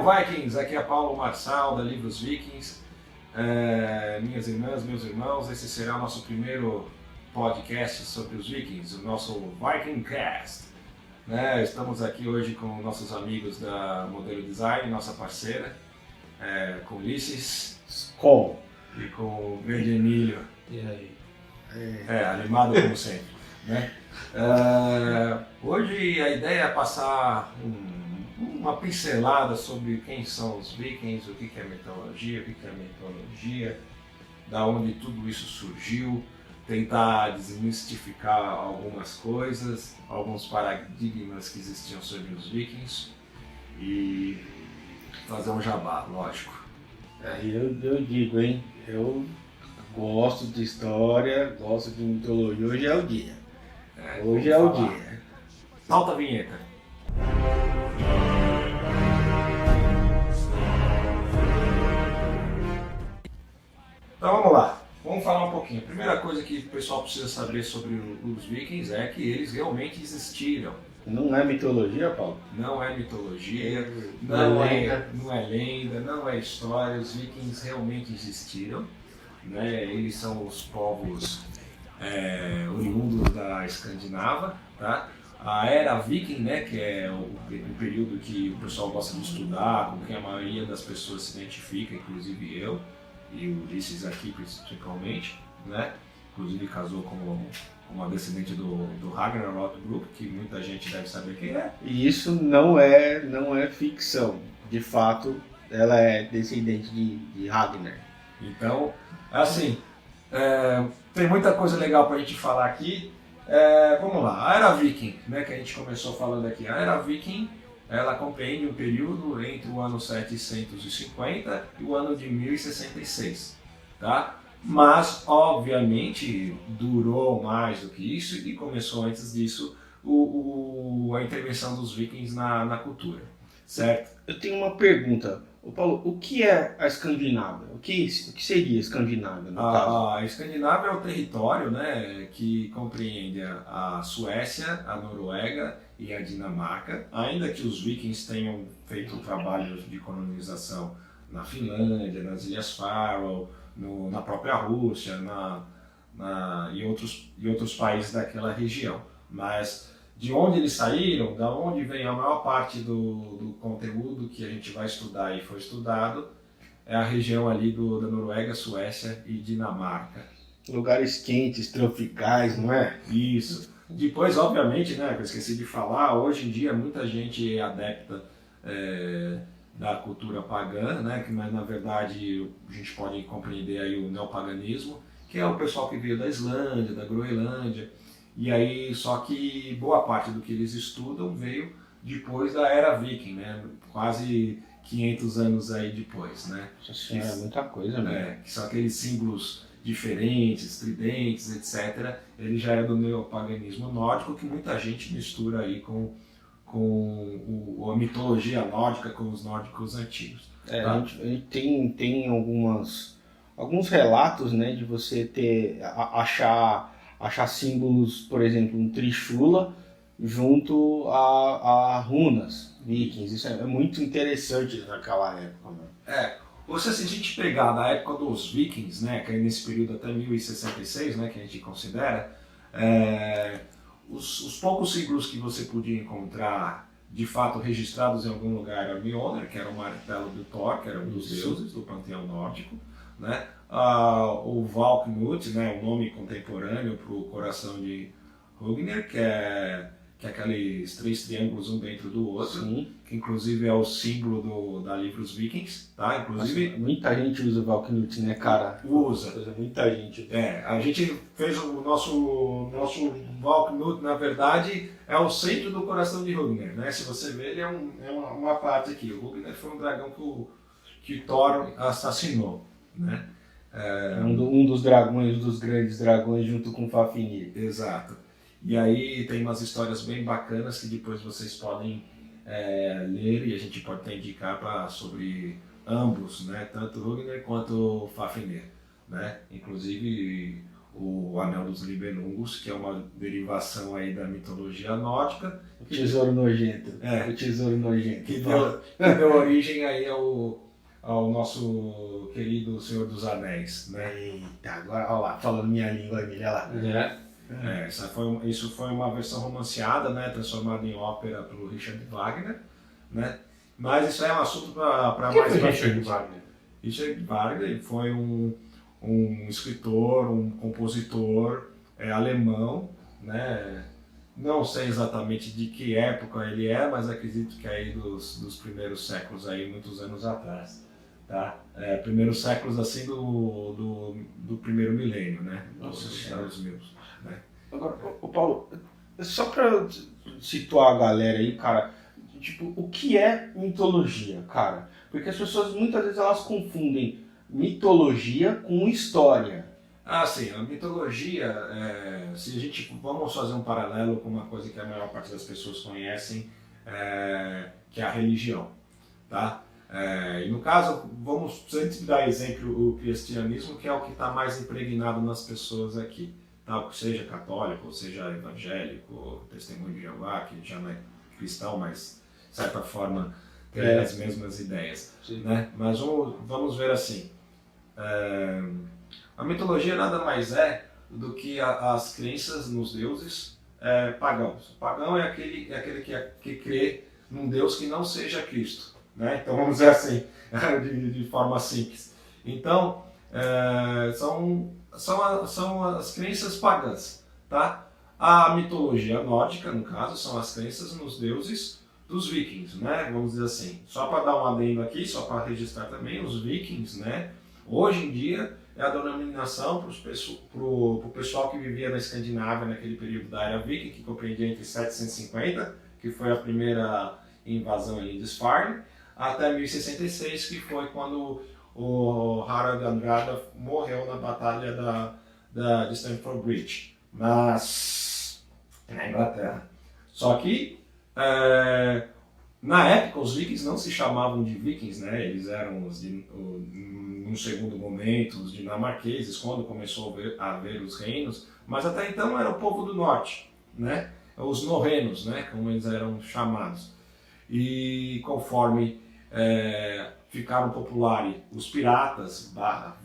Vikings, aqui é Paulo Marçal da Livros Vikings. Minhas irmãs, meus irmãos, esse será o nosso primeiro podcast sobre os Vikings, o nosso Vikingcast. Estamos aqui hoje com nossos amigos da Modelo Design, nossa parceira, com Ulisses Com. e com o Verde Emílio. E aí? Animado como sempre. Hoje a ideia é passar uma pincelada sobre quem são os Vikings, o que é mitologia, o que é mitologia, da onde tudo isso surgiu, tentar desmistificar algumas coisas, alguns paradigmas que existiam sobre os Vikings e fazer um jabá, lógico. Eu digo, hein? Eu gosto de história, gosto de mitologia. Hoje é o dia. Hoje é o dia. Solta a vinheta. Então vamos lá, vamos falar um pouquinho. A primeira coisa que o pessoal precisa saber sobre os Vikings é que eles realmente existiram. Não é mitologia, Paulo? Não é mitologia, Não não é lenda, não é história. Os Vikings realmente existiram. Eles são os povos oriundos da Escandinava, tá? A Era Viking, que é o período que o pessoal gosta de estudar, com que a maioria das pessoas se identifica, inclusive eu e o Ulisses aqui principalmente, Inclusive casou com uma descendente do Ragnar Lothbrok, que muita gente deve saber quem é. E isso não é ficção. De fato, ela é descendente de Ragnar. Então, assim, tem muita coisa legal pra gente falar aqui. Vamos lá, a Era Viking, que a gente começou falando aqui. A Era Viking, ela compreende um período entre o ano 750 e o ano de 1066, tá? Mas, obviamente, durou mais do que isso e começou antes disso a intervenção dos Vikings na cultura, certo? Eu tenho uma pergunta. Paulo, o que é a Escandinávia? O que seria a Escandinávia, no caso? A Escandinávia é o território, que compreende a Suécia, a Noruega e a Dinamarca. Ainda que os Vikings tenham feito trabalhos de colonização na Finlândia, nas Ilhas Faroe, na própria Rússia e outros países daquela região. Mas de onde eles saíram, da onde vem a maior parte do conteúdo que a gente vai estudar e foi estudado, é a região ali da Noruega, Suécia e Dinamarca. Lugares quentes, tropicais, não é? Isso. Depois, obviamente, que eu esqueci de falar, hoje em dia muita gente é adepta da cultura pagã, mas na verdade a gente pode compreender aí o neopaganismo, que é o pessoal que veio da Islândia, da Groenlândia. E aí, só que boa parte do que eles estudam veio depois da Era Viking, quase 500 anos aí depois, Isso é muita coisa, né? Que são aqueles símbolos diferentes, tridentes, etc. Ele já é do neopaganismo nórdico, que muita gente mistura aí com a mitologia nórdica, com os nórdicos antigos. Tá? A gente tem alguns relatos, de você achar símbolos, por exemplo, um Trishula junto a runas vikings. Isso é muito interessante naquela época. Ou seja, se a gente pegar na época dos Vikings, que é nesse período até 1066, que a gente considera, os poucos símbolos que você podia encontrar de fato registrados em algum lugar era o Mjolnir, que era o martelo do Thor, que era um dos deuses do panteão nórdico, o Valknut, o nome contemporâneo para o coração de Hrungnir, que é aqueles 3 triângulos um dentro do outro. Sim. Que inclusive é o símbolo da Livros Vikings, tá? Inclusive, nossa, muita gente usa o Valknut, cara? Usa. Muita gente. A gente fez o nosso Valknut, na verdade, é o centro do coração de Hrungnir, Se você ver, ele é uma parte aqui. O Hrungnir foi um dragão que Thor assassinou, Um dos dragões, dos grandes dragões, junto com Fafnir. Exato. E aí tem umas histórias bem bacanas que depois vocês podem ler e a gente pode até indicar sobre ambos, tanto Hrungnir quanto Fafnir. Inclusive o Anel dos Nibelungos, que é uma derivação aí da mitologia nórdica. O tesouro nojento. O tesouro nojento. Que deu origem aí ao nosso querido Senhor dos Anéis, né? Eita, agora, olha lá, falando minha língua, Emília, olha lá. Isso foi uma versão romanceada, né, transformada em ópera pelo Richard Wagner, né? Mas isso é um assunto para mais pra Richard Wagner? Richard Wagner foi um escritor, um compositor alemão, né? Não sei exatamente de que época ele é, mas acredito que é aí dos primeiros séculos, aí, muitos anos atrás. Tá? Primeiros séculos assim do primeiro milênio, né? Dos meus, né? Agora, Paulo, só para situar a galera aí, cara, tipo, o que é mitologia, cara? Porque as pessoas muitas vezes elas confundem mitologia com história. Sim, a mitologia, se a gente vamos fazer um paralelo com uma coisa que a maior parte das pessoas conhecem, que é a religião, tá? E no caso, vamos sempre dar exemplo o cristianismo, que é o que está mais impregnado nas pessoas aqui, tá? Seja católico, seja evangélico, testemunho de Jeová, que já não é cristão, mas de certa forma tem as mesmas ideias, né? Mas vamos ver assim, a mitologia nada mais é do que as crenças nos deuses pagãos. O pagão é aquele que crê num Deus que não seja Cristo, né? Então vamos dizer assim, de forma simples. Então, são as crenças pagãs, tá? A mitologia nórdica, no caso, são as crenças nos deuses dos vikings, né? Vamos dizer assim. Só para dar um adendo aqui, só para registrar também, os vikings, né? Hoje em dia é a denominação para o pessoal que vivia na Escandinávia naquele período da era viking, que compreendia entre 750, que foi a primeira invasão em Lindisfarne, até 1066, que foi quando o Harald Andrada morreu na batalha de Stamford Bridge, mas na Inglaterra. Só que na época os vikings não se chamavam de vikings, né? Eles eram num segundo momento os dinamarqueses, quando começou a haver os reinos, mas até então era o povo do norte, né? Os norrenos, né? Como eles eram chamados. E conforme ficaram populares os piratas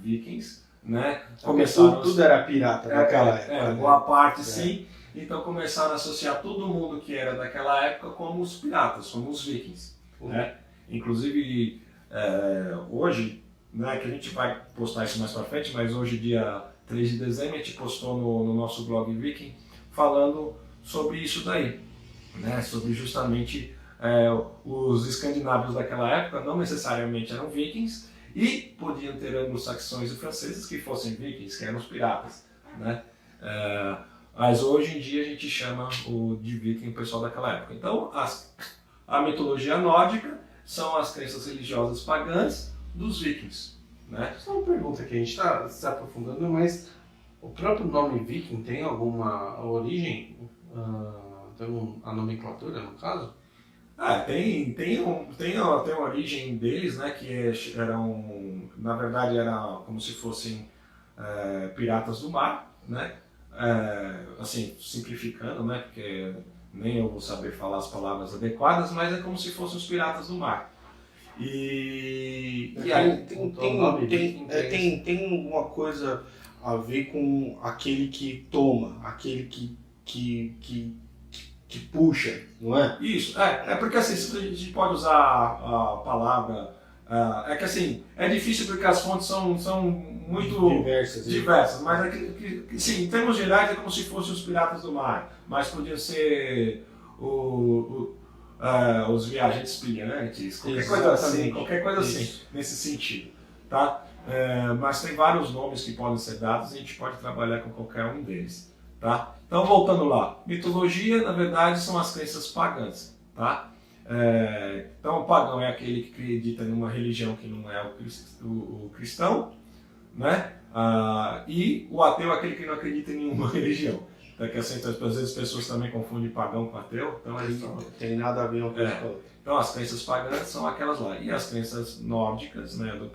/vikings, né? Começaram tudo era pirata naquela época. Boa parte sim. Então começaram a associar todo mundo que era daquela época como os piratas, como os vikings, né? Inclusive hoje, né, que a gente vai postar isso mais para frente, mas hoje, dia 3 de dezembro, a gente postou no nosso blog Viking falando sobre isso daí, né? Sobre justamente os escandinavos daquela época não necessariamente eram vikings e podiam ter anglo-saxões e franceses que fossem vikings, que eram os piratas, né? Mas hoje em dia a gente chama de viking o pessoal daquela época. Então a mitologia nórdica são as crenças religiosas pagãs dos vikings, né? Só uma pergunta que a gente está se aprofundando, mas o próprio nome viking tem alguma origem? Tem a nomenclatura no caso? Tem uma origem deles, né, que na verdade era como se fossem piratas do mar, né? Assim, simplificando, né, porque nem eu vou saber falar as palavras adequadas, mas é como se fossem os piratas do mar. E aí tem alguma coisa a ver com aquele que toma, aquele que puxa, não é? Isso, porque assim, a gente pode usar a palavra, que assim, é difícil porque as fontes são muito diversas, mas sim, em termos gerais é como se fossem os piratas do mar, mas podiam ser os viajantes brilhantes, qualquer coisa assim, nesse sentido, tá? Mas tem vários nomes que podem ser dados e a gente pode trabalhar com qualquer um deles, tá? Então, voltando lá, mitologia, na verdade, são as crenças pagãs, tá? Então, o pagão é aquele que acredita em uma religião que não é o cristão, né? E o ateu é aquele que não acredita em nenhuma religião. Então, que assim, às vezes as pessoas também confundem pagão com ateu, então não tem nada a ver uma coisa com a outra. Então, as crenças pagãs são aquelas lá. E as crenças nórdicas, né, do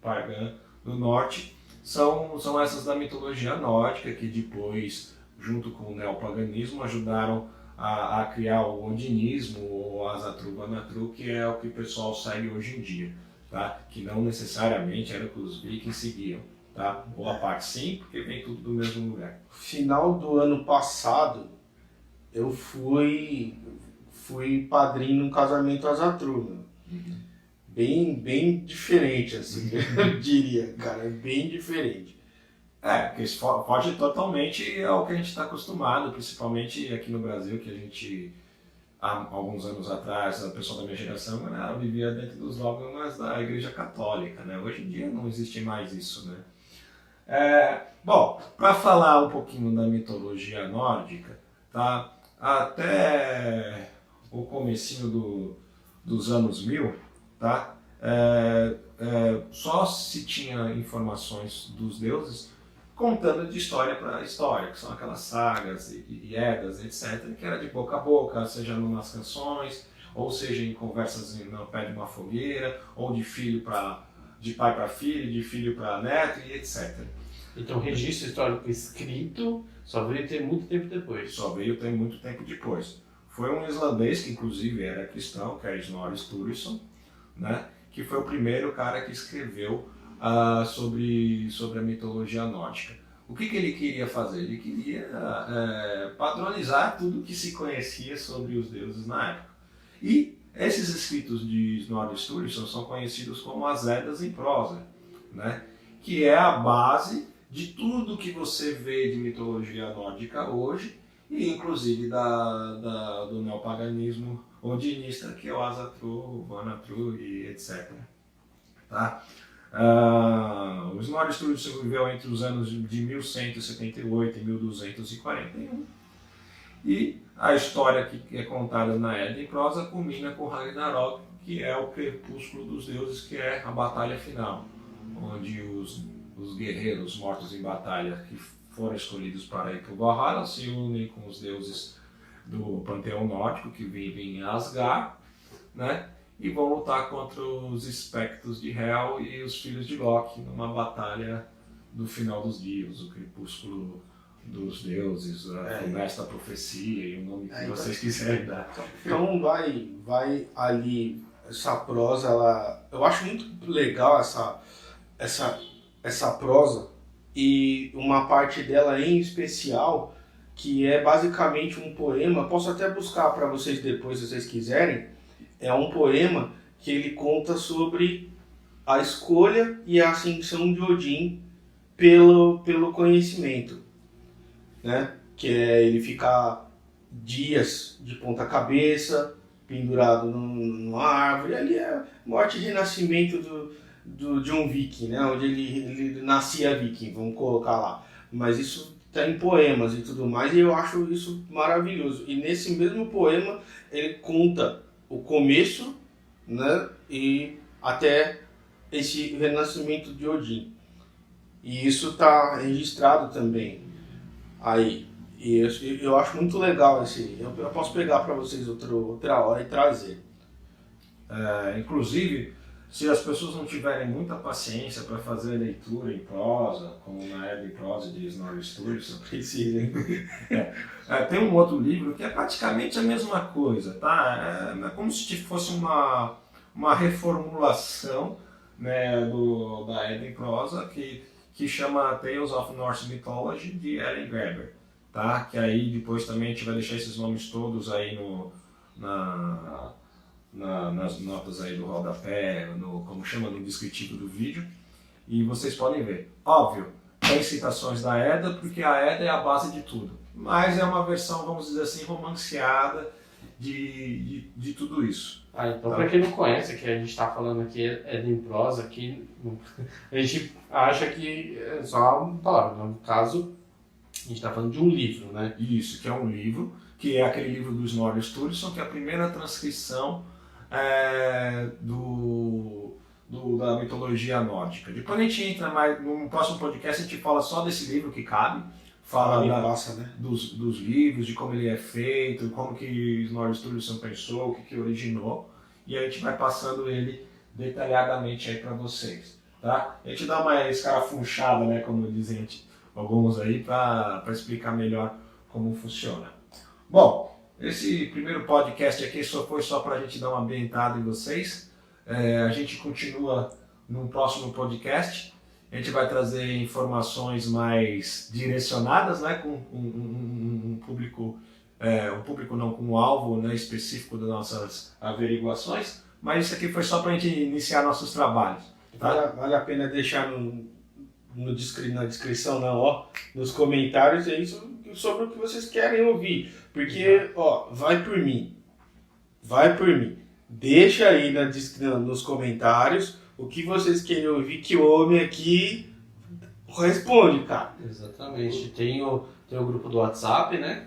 pagã do norte, são essas da mitologia nórdica que depois, junto com o neopaganismo, ajudaram a criar o odinismo ou Asatru Vanatru, que é o que o pessoal segue hoje em dia, tá? Que não necessariamente era o que os vikings seguiam, tá? Boa parte sim, porque vem tudo do mesmo lugar. Final do ano passado, eu fui padrinho num casamento Asatru, bem diferente, assim, eu diria, cara, bem diferente. Porque isso foge totalmente ao que a gente está acostumado, principalmente aqui no Brasil, que a gente, há alguns anos atrás, a pessoa da minha geração vivia dentro dos dogmas da Igreja Católica, né? Hoje em dia não existe mais isso, né? Bom, para falar um pouquinho da mitologia nórdica, tá? Até o comecinho dos anos 1000, tá? Só se tinha informações dos deuses contando de história para história, que são aquelas sagas e Edas, etc., que era de boca a boca, seja nas canções, ou seja em conversas no pé de uma fogueira, ou de pai para filho, de filho para neto, e etc. Então o registro histórico escrito só veio ter muito tempo depois. Só veio ter muito tempo depois. Foi um islandês, que inclusive era cristão, que é Snorri Sturluson, né? Que foi o primeiro cara que escreveu sobre a mitologia nórdica. O que ele queria fazer? Ele queria padronizar tudo que se conhecia sobre os deuses na época. E esses escritos de Snorri Sturluson são conhecidos como as Edas em prosa, né? Que é a base de tudo que você vê de mitologia nórdica hoje, e inclusive do neopaganismo odinista, que é o Asatru, Vanatru e etc. Tá? O Snorri Sturluson viveu entre os anos de 1178 e 1241, e a história que é contada na Edda em prosa culmina com Ragnarok, que é o crepúsculo dos deuses, que é a batalha final, onde os guerreiros mortos em batalha que foram escolhidos para ir para o Valhalla se unem com os deuses do panteão nórdico que vivem em Asgard, né? E vão lutar contra os espectros de Hel e os filhos de Loki numa batalha do final dos dias, o crepúsculo dos deuses, a funesta profecia e o nome que vocês quiserem dar. Então vai ali, essa prosa, eu acho muito legal essa prosa, e uma parte dela em especial, que é basicamente um poema. Posso até buscar para vocês depois, se vocês quiserem. É um poema que ele conta sobre a escolha e a ascensão de Odin pelo conhecimento, né? Que é ele ficar dias de ponta cabeça, pendurado numa árvore. Ali é morte e renascimento de um viking, né? Onde ele nascia viking, vamos colocar lá. Mas isso está em poemas e tudo mais, e eu acho isso maravilhoso. E nesse mesmo poema ele conta o começo, né? E até esse renascimento de Odin. E isso está registrado também aí. E eu acho muito legal esse. Eu posso pegar para vocês outra hora e trazer. Inclusive, se as pessoas não tiverem muita paciência para fazer leitura em prosa, como na Edda em prosa de Snorri Sturluson, Precisem. tem um outro livro que é praticamente a mesma coisa, tá? É como se fosse uma reformulação, né, da Edda em prosa, que chama Tales of Norse Mythology, de Ellen Greber, tá? Que aí depois também a gente vai deixar esses nomes todos aí nas notas aí do rodapé, no descritivo do vídeo, e vocês podem ver. Óbvio, tem citações da Edda, porque a Edda é a base de tudo, mas é uma versão, vamos dizer assim, romanceada de tudo isso. Então, para quem não conhece, que a gente está falando aqui Edda em prosa, aqui, a gente acha que é só uma palavra, no caso, a gente está falando de um livro, né? Isso, que é um livro, que é aquele livro do Snorri Sturluson, que é a primeira transcrição da mitologia nórdica. Depois a gente entra mais, no próximo podcast a gente fala só desse livro que cabe, fala dos livros, de como ele é feito, como que Snorri Sturluson pensou, o que originou, e a gente vai passando ele detalhadamente aí para vocês. tá? A gente dá uma escarafunchada, né, como dizem alguns aí, para explicar melhor como funciona. Bom, esse primeiro podcast aqui foi só para a gente dar uma ambientada em vocês. A gente continua no próximo podcast. A gente vai trazer informações mais direcionadas, né, com um público, com um alvo, né, específico das nossas averiguações. Mas isso aqui foi só para a gente iniciar nossos trabalhos. Tá? Vale a pena deixar na descrição, não, ó, nos comentários aí sobre o que vocês querem ouvir. Porque, ó, vai por mim. Deixa aí nos comentários o que vocês querem ouvir, que o homem aqui responde, cara. Exatamente. Tem o grupo do WhatsApp, né?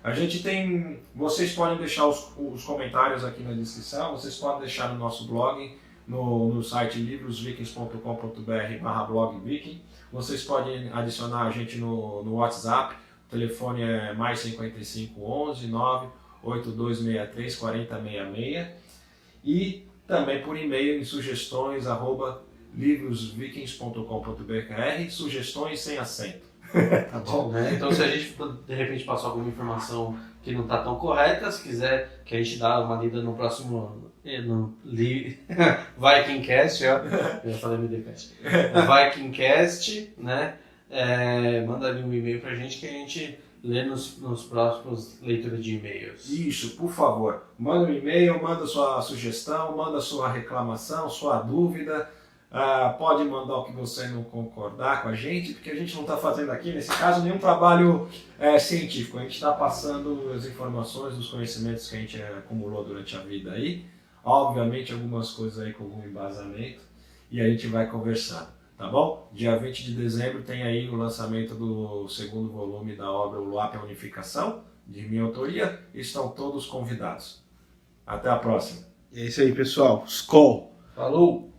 A gente tem... Vocês podem deixar os comentários aqui na descrição, vocês podem deixar no nosso blog, no site livrosvikings.com.br/blogviking. Vocês podem adicionar a gente no WhatsApp, o telefone é mais 55 11 98263 4066 e também por e-mail em sugestões @livrosvikings.com.br, sugestões sem acento. Tá bom? Então se a gente de repente passou alguma informação que não está tão correta, se quiser que a gente dá uma lida no próximo Vikingcast, ó, eu já falei MDcast, Vikingcast, né? Manda ali um e-mail pra gente que a gente lê nos próximos leituras de e-mails. Isso, por favor. Manda um e-mail, manda sua sugestão, manda sua reclamação, sua dúvida. Pode mandar o que você não concordar com a gente, porque a gente não está fazendo aqui, nesse caso, nenhum trabalho científico. A gente está passando as informações, os conhecimentos que a gente acumulou durante a vida aí. Obviamente, algumas coisas aí com algum embasamento. E a gente vai conversando, tá bom? Dia 20 de dezembro tem aí o lançamento do segundo volume da obra O Luap e a Unificação, de minha autoria. Estão todos convidados. Até a próxima. É isso aí, pessoal. Skol! Falou!